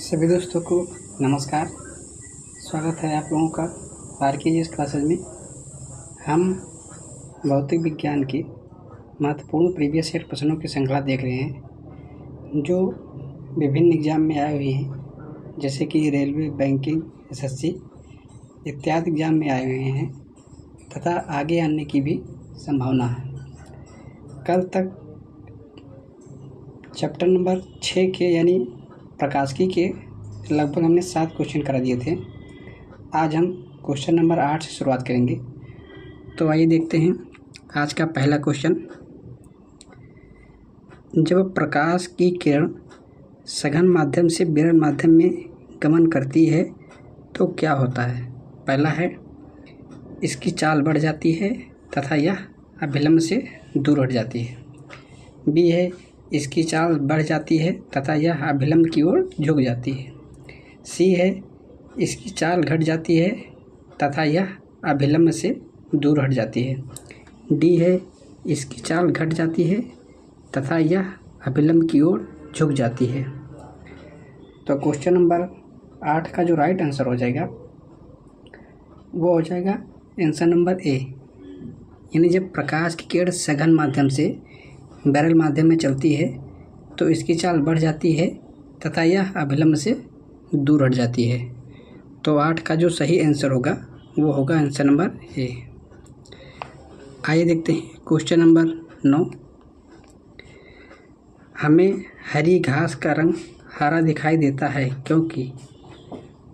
सभी दोस्तों को नमस्कार। स्वागत है आप लोगों का आरकेजीएस क्लासेज में। हम भौतिक विज्ञान के महत्वपूर्ण प्रीवियस ईयर प्रश्नों की श्रृंखला देख रहे हैं जो विभिन्न एग्जाम में आए हुए हैं, जैसे कि रेलवे, बैंकिंग, एसएससी इत्यादि एग्जाम में आए हुए हैं तथा आगे आने की भी संभावना है। कल तक चैप्टर नंबर 6 के यानी प्रकाशिकी के लगभग हमने 7 क्वेश्चन करा दिए थे। आज हम क्वेश्चन नंबर 8 से शुरुआत करेंगे। तो आइए देखते हैं आज का पहला क्वेश्चन। जब प्रकाश की किरण सघन माध्यम से विरल माध्यम में गमन करती है तो क्या होता है? पहला है, इसकी चाल बढ़ जाती है तथा यह अभिलंब से दूर हट जाती है। बी है, इसकी चाल बढ़ जाती है तथा यह अभिलंब की ओर झुक जाती है। सी है, इसकी चाल घट जाती है तथा यह अभिलंब से दूर हट जाती है। डी है, इसकी चाल घट जाती है तथा यह अभिलंब की ओर झुक जाती है। तो क्वेश्चन नंबर 8 का जो राइट आंसर हो जाएगा वो हो जाएगा आंसर नंबर ए, यानी जब प्रकाश की किरण सघन माध्यम से विरल माध्यम में चलती है तो इसकी चाल बढ़ जाती है तथा यह अभिलंब से दूर हट जाती है। तो 8 का जो सही आंसर होगा वो होगा आंसर नंबर ए। आइए देखते हैं क्वेश्चन नंबर 9। हमें हरी घास का रंग हरा दिखाई देता है क्योंकि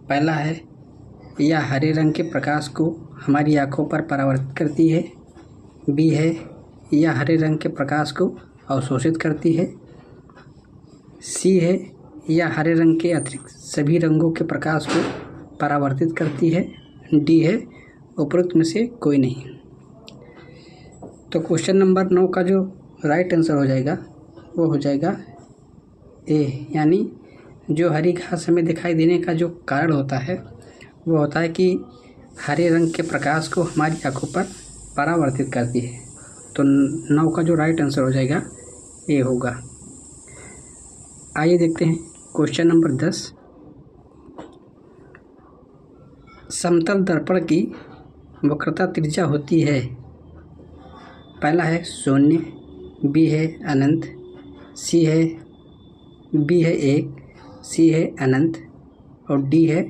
पहला है, यह हरे रंग के प्रकाश को हमारी आँखों पर परावर्तित करती है। बी है, यह हरे रंग के प्रकाश को अवशोषित करती है। सी है, यह हरे रंग के अतिरिक्त सभी रंगों के प्रकाश को परावर्तित करती है। डी है, उपरोक्त में से कोई नहीं। तो क्वेश्चन नंबर 9 का जो राइट आंसर हो जाएगा वो हो जाएगा ए, यानी जो हरी घास हमें दिखाई देने का जो कारण होता है वो होता है कि हरे रंग के प्रकाश को हमारी आँखों पर परावर्तित करती है। तो 9 का जो राइट आंसर हो जाएगा ए होगा। आइए देखते हैं क्वेश्चन नंबर 10। समतल दर्पण की वक्रता त्रिज्या होती है। पहला है शून्य, बी है अनंत, सी है 1, सी है अनंत और डी है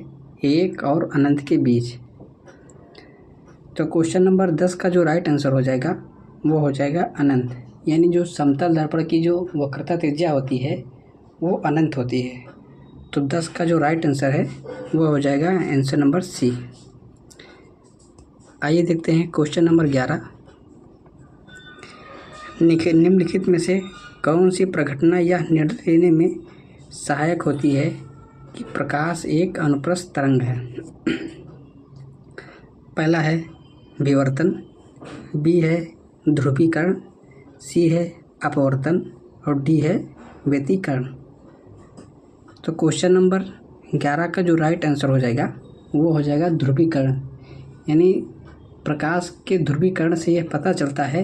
1 और अनंत के बीच। तो क्वेश्चन नंबर 10 का जो राइट आंसर हो जाएगा वो हो जाएगा अनंत, यानी जो समतल दर्पण की जो वक्रता त्रिज्या होती है वो अनंत होती है। तो 10 का जो राइट आंसर है वो हो जाएगा आंसर नंबर सी। आइए देखते हैं क्वेश्चन नंबर 11। निम्नलिखित में से कौन सी प्रघटना यह निर्णय लेने में सहायक होती है कि प्रकाश एक अनुप्रस्थ तरंग है? पहला है विवर्तन, बी है ध्रुवीकरण, सी है अपवर्तन और डी है व्यतिकरण। तो क्वेश्चन नंबर 11 का जो राइट आंसर हो जाएगा वो हो जाएगा ध्रुवीकरण, यानी प्रकाश के ध्रुवीकरण से यह पता चलता है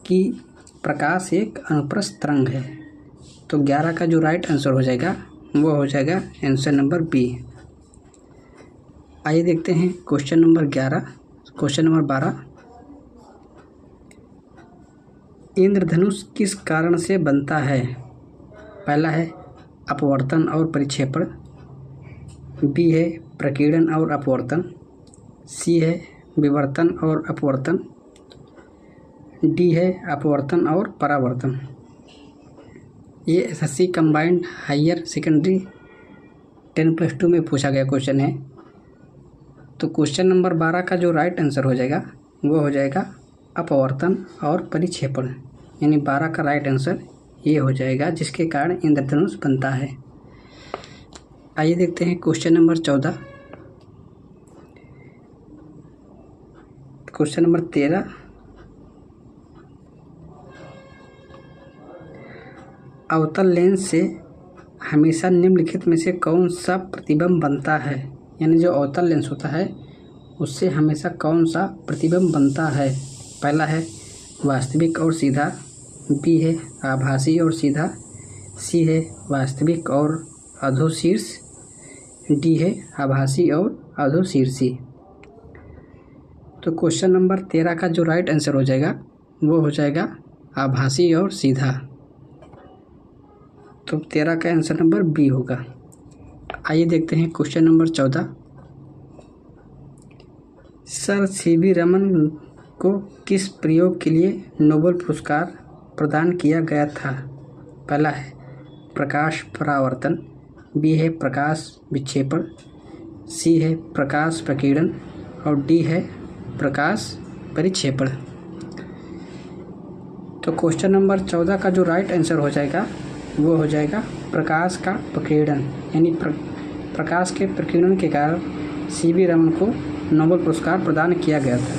कि प्रकाश एक अनुप्रस्थ तरंग है। तो 11 का जो राइट आंसर हो जाएगा वो हो जाएगा आंसर नंबर बी। आइए देखते हैं क्वेश्चन नंबर 12। इंद्रधनुष किस कारण से बनता है? पहला है अपवर्तन और परिक्षेपण, बी है प्रकीर्णन और अपवर्तन, सी है विवर्तन और अपवर्तन, डी है अपवर्तन और परावर्तन। ये एसएससी कंबाइंड हायर सेकेंडरी 10+2 में पूछा गया क्वेश्चन है। तो क्वेश्चन नंबर 12 का जो राइट आंसर हो जाएगा वो हो जाएगा अपवर्तन और परिक्षेपण, यानी 12 का राइट आंसर ये हो जाएगा जिसके कारण इंद्रधनुष बनता है। आइए देखते हैं क्वेश्चन नंबर 14। Question number 13। अवतल लेंस से हमेशा निम्नलिखित में से कौन सा प्रतिबिंब बनता है? यानी जो अवतल लेंस होता है उससे हमेशा कौन सा प्रतिबिंब बनता है? पहला है वास्तविक और सीधा, बी है आभासी और सीधा, सी है वास्तविक और अधोशीर्ष डी है आभासी और अधोशीर्षी। तो क्वेश्चन नंबर 13 का जो राइट आंसर हो जाएगा वो हो जाएगा आभासी और सीधा। तो 13 का आंसर नंबर बी होगा। आइए देखते हैं question number 14। Sir CV Raman को किस प्रयोग के लिए नोबेल पुरस्कार प्रदान किया गया था? पहला है प्रकाश परावर्तन, बी है प्रकाश विक्षेपण, सी है प्रकाश प्रकीर्णन और डी है प्रकाश परिक्षेपण। तो क्वेश्चन नंबर 14 का जो राइट आंसर हो जाएगा वो हो जाएगा प्रकाश का प्रकीर्णन, यानी प्रकाश के प्रकीर्णन के कारण सीवी रमन को नोबेल पुरस्कार प्रदान किया गया था।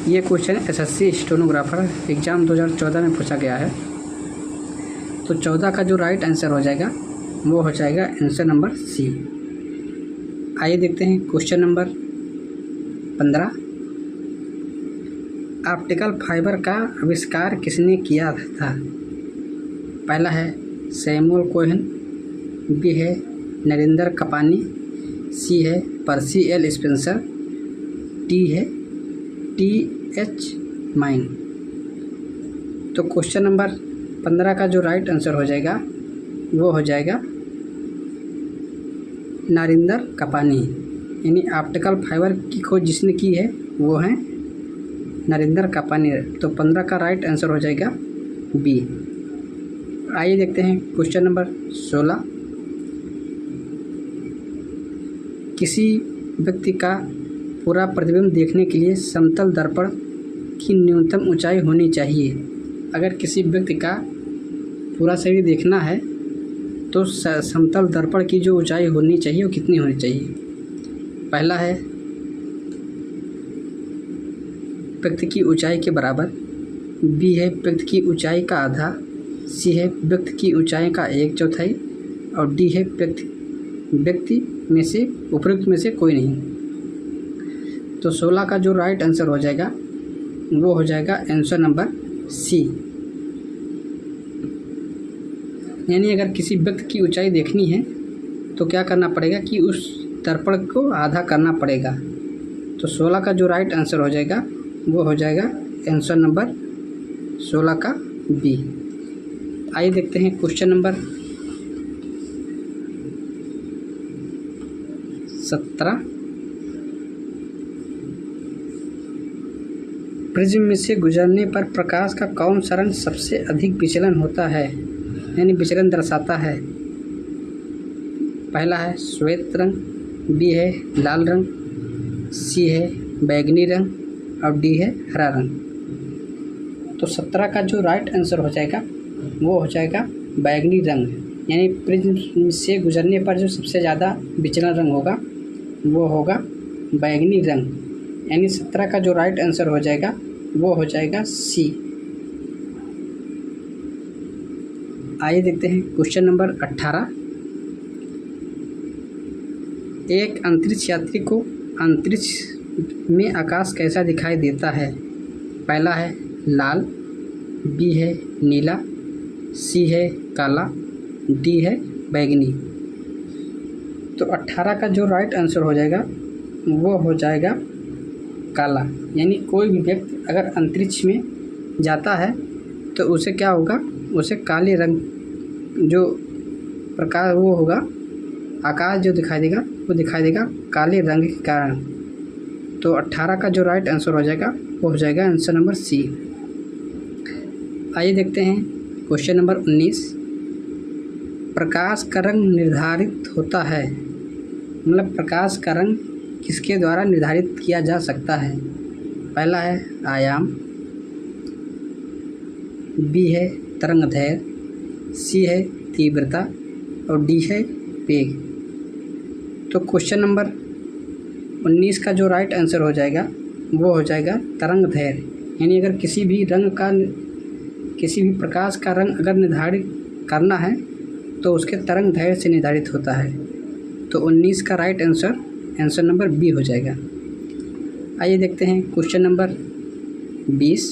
ये क्वेश्चन एसएससी स्टेनोग्राफर एग्ज़ाम 2014 में पूछा गया है। तो 14 का जो राइट आंसर हो जाएगा वो हो जाएगा आंसर नंबर सी। आइए देखते हैं क्वेश्चन नंबर 15। ऑप्टिकल फाइबर का आविष्कार किसने किया था? पहला है सैमुअल कोहेन, बी है नरेंद्र कपानी, सी है पर्सी एल स्पेंसर, डी है टी.एच. माइन। तो क्वेश्चन नंबर 15 का जो राइट आंसर हो जाएगा वो हो जाएगा नरेंद्र कपानी, यानी ऑप्टिकल फाइबर की खोज जिसने की है वो है नरेंद्र कपानी। तो 15 का राइट आंसर हो जाएगा बी। आइए देखते हैं क्वेश्चन नंबर 16। किसी व्यक्ति का पूरा प्रतिबिंब देखने के लिए समतल दर्पण की न्यूनतम ऊंचाई होनी चाहिए। अगर किसी व्यक्ति का पूरा शरीर देखना है तो समतल दर्पण की जो ऊंचाई होनी चाहिए वो कितनी होनी चाहिए? पहला है व्यक्ति की ऊंचाई के बराबर, बी है व्यक्ति की ऊंचाई का आधा, सी है व्यक्ति की ऊंचाई का 1/4 और डी है व्यक्ति में से उपरोक्त में से कोई नहीं। तो 16 का जो राइट आंसर हो जाएगा वो हो जाएगा आंसर नंबर सी। यानी अगर किसी व्यक्ति की ऊंचाई देखनी है तो क्या करना पड़ेगा कि उस दर्पण को आधा करना पड़ेगा। तो 16 का जो राइट आंसर हो जाएगा वो हो जाएगा आंसर नंबर 16 का बी। आइए देखते हैं क्वेश्चन नंबर 17। प्रिज्म में से गुजरने पर प्रकाश का कौन सा रंग सबसे अधिक विचलन होता है, यानी विचलन दर्शाता है? पहला है श्वेत रंग, बी है लाल रंग, सी है बैगनी रंग और डी है हरा रंग। तो 17 का जो राइट आंसर हो जाएगा वो हो जाएगा बैगनी रंग, यानी प्रिज्म से गुजरने पर जो सबसे ज़्यादा विचलन रंग होगा वो होगा बैगनी रंग, यानी 17 का जो राइट आंसर हो जाएगा वो हो जाएगा सी। आइए देखते हैं क्वेश्चन नंबर 18। एक अंतरिक्ष यात्री को अंतरिक्ष में आकाश कैसा दिखाई देता है? पहला है लाल, बी है नीला, सी है काला, डी है बैगनी। तो 18 का जो राइट आंसर हो जाएगा वो हो जाएगा काला, यानी कोई भी व्यक्ति अगर अंतरिक्ष में जाता है तो उसे क्या होगा, उसे काले रंग जो प्रकाश वो होगा, आकाश जो दिखाई देगा वो दिखाई देगा काले रंग के कारण। तो 18 का जो राइट आंसर हो जाएगा वो हो जाएगा आंसर नंबर सी। आइए देखते हैं क्वेश्चन नंबर 19। प्रकाश का रंग निर्धारित होता है, मतलब प्रकाश का रंग किसके द्वारा निर्धारित किया जा सकता है? पहला है आयाम, बी है तरंगदैर्घ्य, सी है तीव्रता और डी है वेग। तो क्वेश्चन नंबर 19 का जो राइट आंसर हो जाएगा वो हो जाएगा तरंगदैर्घ्य, यानी अगर किसी भी प्रकाश का रंग अगर निर्धारित करना है तो उसके तरंगदैर्घ्य से निर्धारित होता है। तो 19 का राइट आंसर नंबर बी हो जाएगा। आइए देखते हैं क्वेश्चन नंबर 20।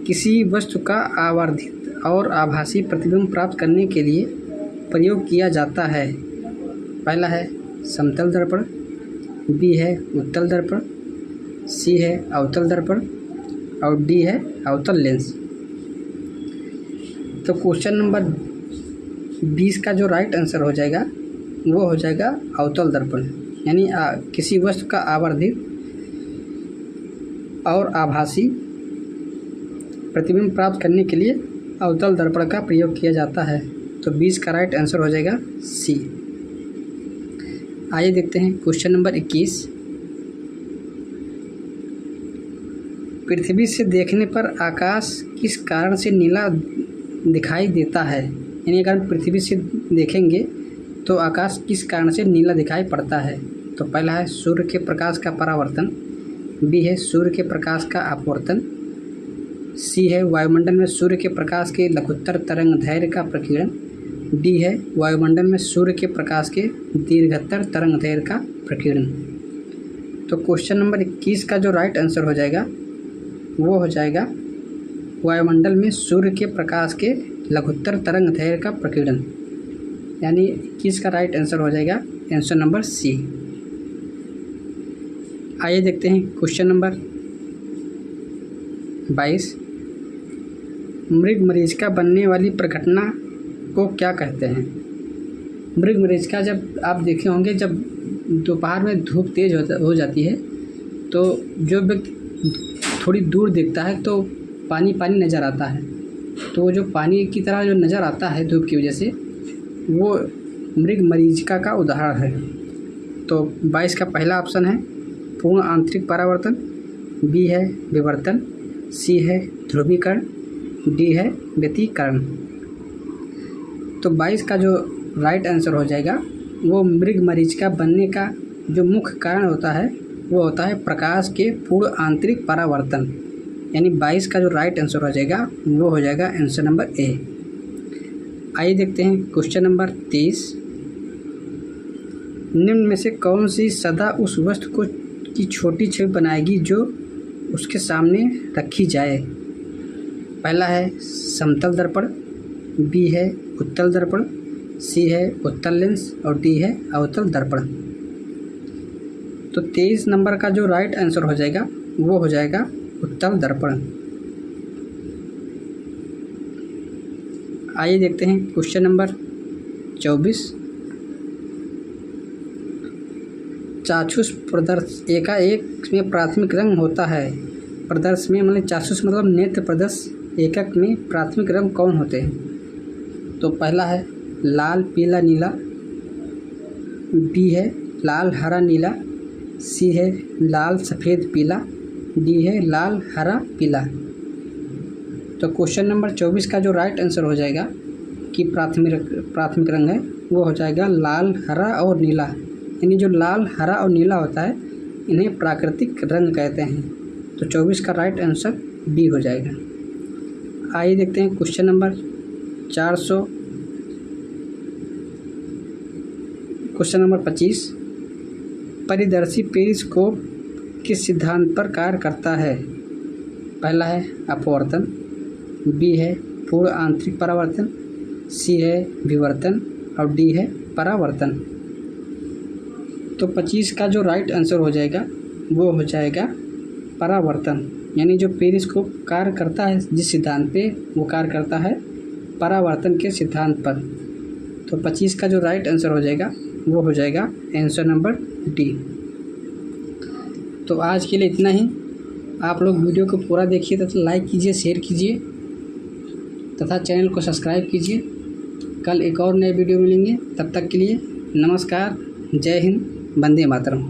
किसी वस्तु का आवर्धित और आभासी प्रतिबिंब प्राप्त करने के लिए प्रयोग किया जाता है। पहला है समतल दर्पण, बी है उत्तल दर्पण, सी है अवतल दर्पण और डी है अवतल लेंस। तो क्वेश्चन नंबर 20 का जो राइट आंसर हो जाएगा वो हो जाएगा अवतल दर्पण, यानी किसी वस्तु का आवर्धित और आभासी प्रतिबिंब प्राप्त करने के लिए अवतल दर्पण का प्रयोग किया जाता है। तो 20 का राइट आंसर हो जाएगा सी। आइए देखते हैं क्वेश्चन नंबर 21। पृथ्वी से देखने पर आकाश किस कारण से नीला दिखाई देता है? यानी अगर हम पृथ्वी से देखेंगे तो आकाश किस कारण से नीला दिखाई पड़ता है? तो पहला है सूर्य के प्रकाश का परावर्तन, बी है सूर्य के प्रकाश का अपवर्तन, सी है वायुमंडल में सूर्य के प्रकाश के लघुत्तर तरंग दैर्घ्य का प्रकीर्णन, डी है वायुमंडल में सूर्य के प्रकाश के दीर्घतर तरंग दैर्घ्य का प्रकीर्णन। तो क्वेश्चन नंबर 21 का जो राइट आंसर हो जाएगा वो हो जाएगा वायुमंडल में सूर्य के प्रकाश के लघुत्तर तरंग दैर्घ्य का प्रकीर्णन, यानी 21 का राइट आंसर हो जाएगा आंसर नंबर सी। आइए देखते हैं क्वेश्चन नंबर 22। मृगमरीचिका बनने वाली प्रघटना को क्या कहते हैं? मृगमरीचिका जब आप देखे होंगे, जब दोपहर में धूप तेज हो जाती है तो जो व्यक्ति थोड़ी दूर देखता है तो पानी पानी नज़र आता है, तो जो पानी की तरह जो नज़र आता है धूप की वजह से, वो मृगमरीचिका का उदाहरण है। तो 22 का पहला ऑप्शन है पूर्ण आंतरिक परावर्तन, बी है विवर्तन, सी है ध्रुवीकरण, डी है व्यतिकरण। तो 22 का जो राइट आंसर हो जाएगा वो मृगमरीचिका बनने का जो मुख्य कारण होता है वो होता है प्रकाश के पूर्ण आंतरिक परावर्तन, यानी 22 का जो राइट आंसर हो जाएगा वो हो जाएगा आंसर नंबर ए। आइए देखते हैं क्वेश्चन नंबर 23। निम्न में से कौन सी सदा उस वस्तु को की छोटी छवि बनाएगी जो उसके सामने रखी जाए? पहला है समतल दर्पण, बी है उत्तल दर्पण, सी है उत्तल लेंस और डी है अवतल दर्पण। तो 23 नंबर का जो राइट आंसर हो जाएगा वो हो जाएगा उत्तल दर्पण। आइए देखते हैं क्वेश्चन नंबर 24। चाक्षुष प्रदर्श एकाएक में प्राथमिक रंग होता है। प्रदर्श में मतलब चाक्षुष मतलब नेत्र प्रदर्श एकक में प्राथमिक रंग कौन होते हैं? तो पहला है लाल पीला नीला, बी है लाल हरा नीला, सी है लाल सफ़ेद पीला, डी है लाल हरा पीला। तो क्वेश्चन नंबर 24 का जो राइट आंसर हो जाएगा कि प्राथमिक रंग है वो हो जाएगा लाल हरा और नीला, यानी जो लाल हरा और नीला होता है इन्हें प्राकृतिक रंग कहते हैं। तो 24 का राइट आंसर बी हो जाएगा। आइए देखते हैं क्वेश्चन नंबर 25। परिदर्शी पेरिस्कोप किस सिद्धांत पर कार्य करता है? पहला है अपवर्तन, बी है पूर्ण आंतरिक परावर्तन, सी है विवर्तन और डी है परावर्तन। तो 25 का जो राइट आंसर हो जाएगा वो हो जाएगा परावर्तन, यानी जो पेरिस्कोप कार्य करता है जिस सिद्धांत पे वो कार्य करता है परावर्तन के सिद्धांत पर। तो 25 का जो राइट आंसर हो जाएगा वो हो जाएगा आंसर नंबर डी। तो आज के लिए इतना ही। आप लोग वीडियो को पूरा देखिए तथा लाइक कीजिए, शेयर कीजिए तथा चैनल को सब्सक्राइब कीजिए। कल एक और नए वीडियो मिलेंगे, तब तक के लिए नमस्कार, जय हिंद, वंदे मातरम।